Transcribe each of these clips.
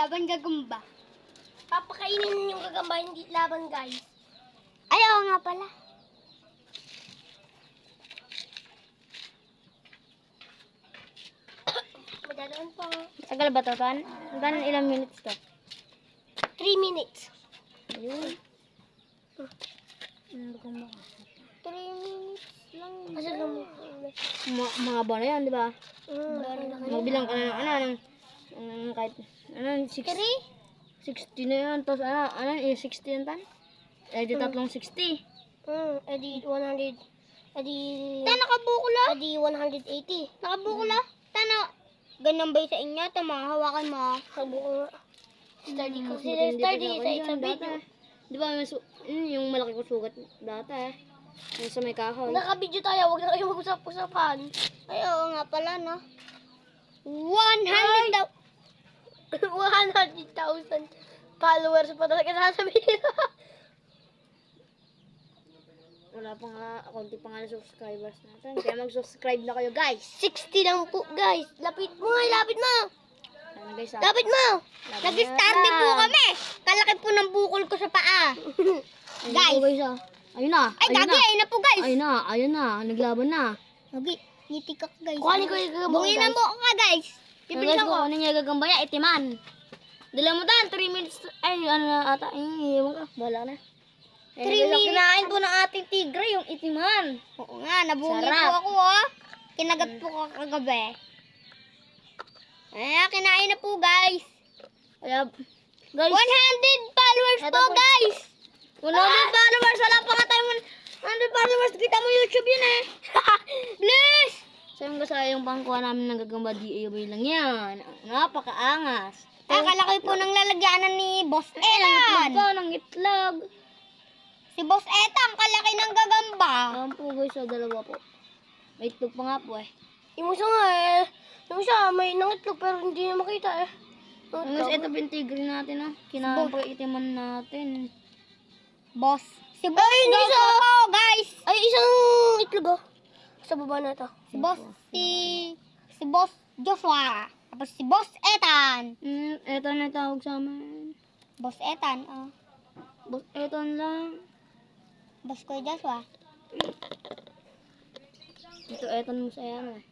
laban gagamba. Papakainin yung gagamba, hindi laban, guys. Ay, oo nga pala. Madadaan pa. Tagal ba to, Tan? Tan, ilang minutes to? 3 minutes. Ayun. 3 minutes lang. Kasi lang Mahaba na yan, di ba? mo. Magbilang ka na ng kahit, 60 na yan. Tapos, 60 yan, Tan? Eh, di tatlong 60. Edi 100. Edi... Tan, nakabukula? Edi 180. Nakabukula? Tan, ganun ba sa inyo? Ito, mga hawakan mo. Sabi ko nga. Study ko. Buti Sila hindi study pa sa ako isang dyan, video. dati. Di ba, yung malaki ko sugat dati eh. Yung sa may kahoy. Naka-video tayo. Huwag na kayo mag-usap-usapan. Ay, oo nga pala, no? 100,000 followers pa talaga sasabihin. Wala pa nga, konti pa nga na subscribers natin. Kaya mag-subscribe na kayo, guys. 60 lang po, guys. Lapit mo nga, lapit mo. Ano guys, Lapit mo. Nag-start din po kami. Kalaki po ng bukol ko sa paa. Guys. Ayun na. Ay, gagi, ayun na po, guys. Ayun na. Naglaban na. Gagi, Ngitikak, guys. kuhanin ko yung gagamba, Bungin guys. ang buko ka, guys. Pipilitan ko. Ano niya gagamba niya? Itiman. Dala mo tan, 3 minutes. Ay, ano na ata. Ewan ka. Bahala na. 3 minutes. Kinain po ng ating tigre, yung itiman. Oo nga, nabungi Sarap. po ako, oh. Kinagat po ko kagabi. Eh, kinain na po, guys. Kaya, guys. 100 followers Eto po, po. guys. 100 followers. Wala pa nga tayo 100 followers. Kita mo YouTube yun eh. Please. Sabi ko sa yung pangkuha namin ng gagamba DIY lang yan. Napakaangas. Kalaki po ng lalagyanan ni Boss Ng Etan. itlog ng itlog. Si Boss Etan, kalaki ng gagamba. Ayan po guys, dalawa po. May itlog pa nga po eh. Yung isa nga eh. Yung isa may nangitlog pero hindi na makita eh. Mas ito po yung tigre natin ah. Kinain po yung itiman natin. Boss. Si Boss Ay, Joshua isa! po, guys. Ay, isang itlog oh. Sa baba na ito. Si Boss Joshua. Tapos si Boss Etan. Ito na tawag sa amin. Boss Etan, oh. Boss, ito lang. Boss ko Joshua. Ito mo sa yan eh.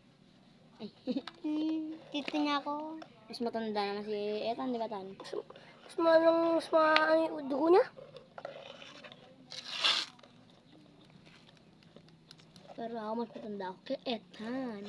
Dito niya ako. Mas matanda naman si Ethan, di ba Tan? Mas malang yung dugo niya. Pero ako mas matanda ako kay Ethan.